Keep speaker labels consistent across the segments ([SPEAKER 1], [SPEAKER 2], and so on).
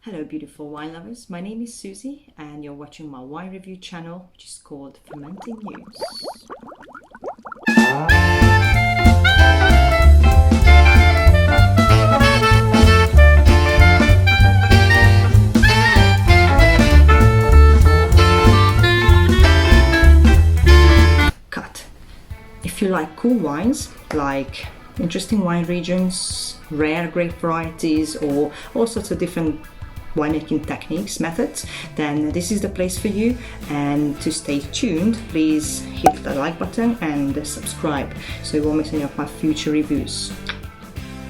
[SPEAKER 1] Hello beautiful wine lovers, my name is Susie and you're watching my wine review channel which is called Fermenting News. Cut. If you like cool wines, like interesting wine regions, rare grape varieties or all sorts of different winemaking techniques, methods, then this is the place for you. And to stay tuned, please hit the like button and subscribe so you won't miss any of my future reviews.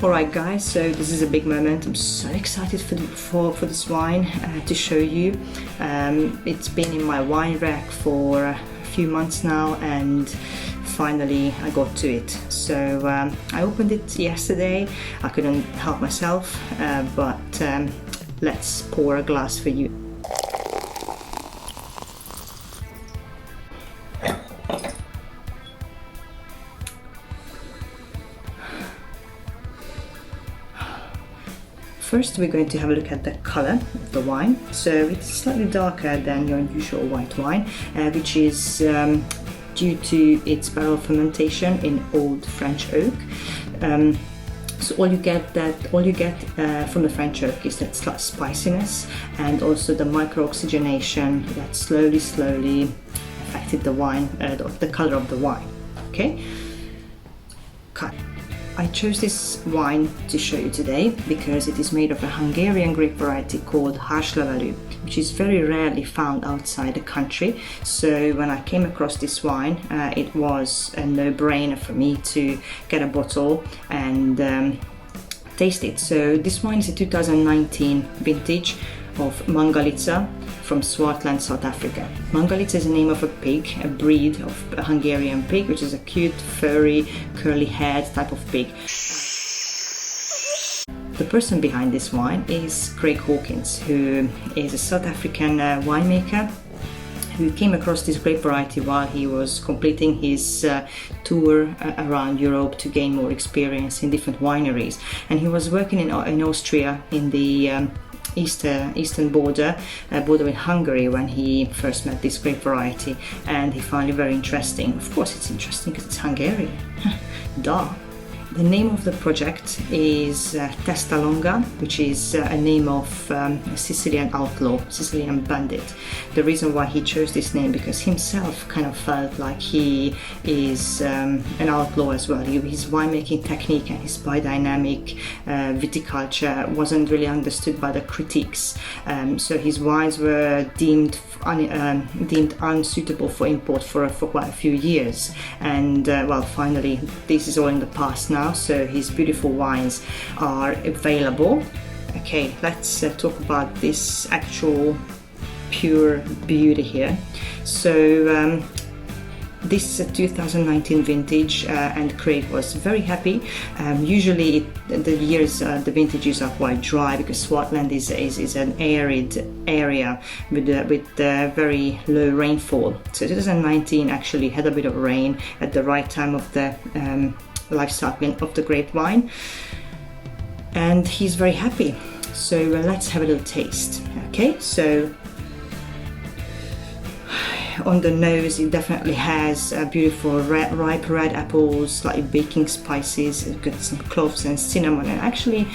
[SPEAKER 1] Alright guys, so this is a big moment. I'm so excited for this wine to show you. It's been in my wine rack for a few months now and finally I got to it. So I opened it yesterday. I couldn't help myself, but let's pour a glass for you. First we're going to have a look at the color of the wine. So it's slightly darker than your usual white wine, which is due to its barrel fermentation in old French oak. So all you get from the French oak is that slight spiciness and also the micro-oxygenation that slowly affected the wine, the color of the wine. Okay. Cut. I chose this wine to show you today because it is made of a Hungarian grape variety called Harslevelu, which is very rarely found outside the country. So when I came across this wine, it was a no-brainer for me to get a bottle and taste it. So this wine is a 2019 vintage of Mangaliza from Swartland, South Africa. Mangaliza is the name of a pig, a breed of a Hungarian pig, which is a cute, furry, curly-haired type of pig. The person behind this wine is Craig Hawkins, who is a South African winemaker who came across this grape variety while he was completing his tour around Europe to gain more experience in different wineries. And he was working in Austria in the eastern border with Hungary when he first met this grape variety, and he found it very interesting. Of course it's interesting because it's Hungarian. Duh. The name of the project is Testalonga, which is a name of a Sicilian outlaw, Sicilian bandit. The reason why he chose this name because himself kind of felt like he is an outlaw as well. His winemaking technique and his biodynamic viticulture wasn't really understood by the critics, so his wines were deemed unsuitable for import for quite a few years. And well, finally this is all in the past now. So his beautiful wines are available. Okay, let's talk about this actual pure beauty here. So this is a 2019 vintage and Craig was very happy. Usually the vintages are quite dry because Swartland is an arid area with very low rainfall. So 2019 actually had a bit of rain at the right time of the life cycle of the grapevine, and he's very happy. So let's have a little taste. Okay, so on the nose it definitely has beautiful ripe red apples, slightly baking spices. It's got some cloves and cinnamon and actually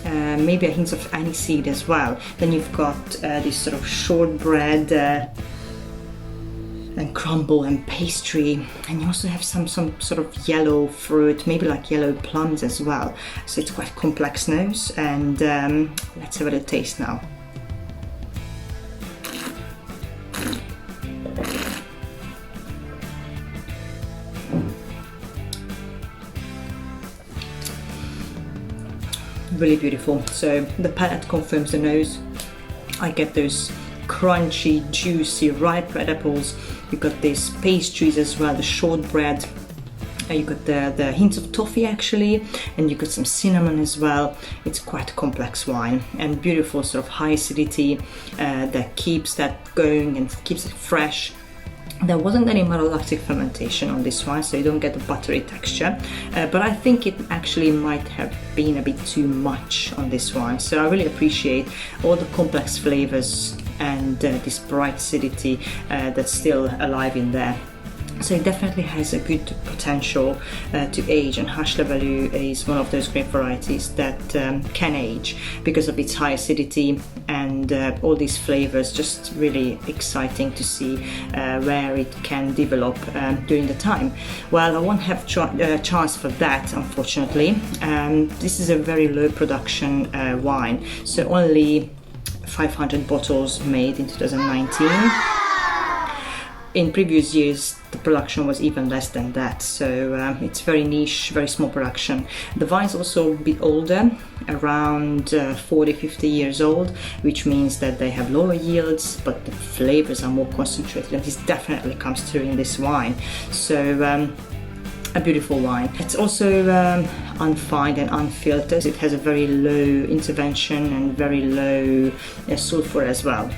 [SPEAKER 1] maybe a hint of aniseed as well. Then you've got this sort of shortbread and crumble and pastry, and you also have some sort of yellow fruit, maybe like yellow plums as well. So it's quite complex nose, and let's have a little taste now. Really beautiful. So the palate confirms the nose. I get those crunchy, juicy, ripe red apples. You've got these pastries as well, the shortbread. You got the hints of toffee actually, and you got some cinnamon as well. It's quite a complex wine and beautiful sort of high acidity that keeps that going and keeps it fresh. There wasn't any malolactic fermentation on this wine, so you don't get the buttery texture, but I think it actually might have been a bit too much on this wine. So I really appreciate all the complex flavors and this bright acidity that's still alive in there. So it definitely has a good potential to age, and Harslevelu is one of those grape varieties that can age because of its high acidity and all these flavors. Just really exciting to see where it can develop during the time. Well, I won't have chance for that, unfortunately. This is a very low production wine, so only 500 bottles made in 2019. In previous years, the production was even less than that, so it's very niche, very small production. The vine's also a bit older, around 40-50 years old, which means that they have lower yields, but the flavors are more concentrated, and this definitely comes through in this wine. So a beautiful wine. It's also unfined and unfiltered. It has a very low intervention and very low sulfur as well.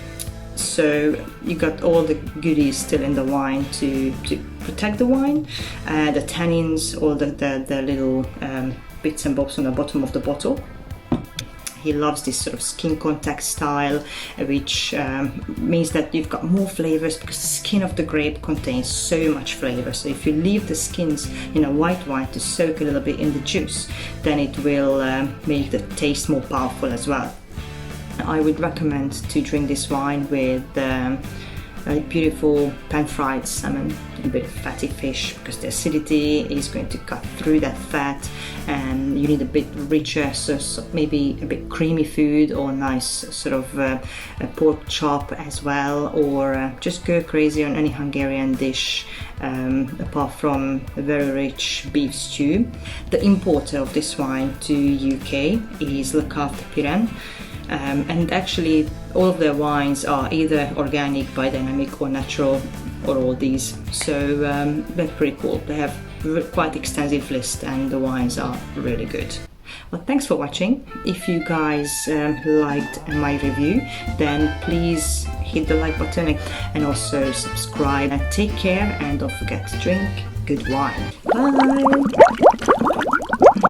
[SPEAKER 1] So you got all the goodies still in the wine to protect the wine, the tannins, all the little bits and bobs on the bottom of the bottle. He loves this sort of skin contact style, which means that you've got more flavors because the skin of the grape contains so much flavor. So if you leave the skins in a white wine to soak a little bit in the juice, then it will make the taste more powerful as well. I would recommend to drink this wine with a beautiful pan-fried salmon, a bit of fatty fish, because the acidity is going to cut through that fat, and you need a bit richer, so maybe a bit creamy food, or nice sort of a pork chop as well, or just go crazy on any Hungarian dish apart from a very rich beef stew. The importer of this wine to UK is Piren. And actually all of their wines are either organic, biodynamic or natural, or all these. So they're pretty cool. They have quite extensive list and the wines are really good. Well, thanks for watching. If you guys liked my review, then please hit the like button and also subscribe. Take care and don't forget to drink good wine. Bye!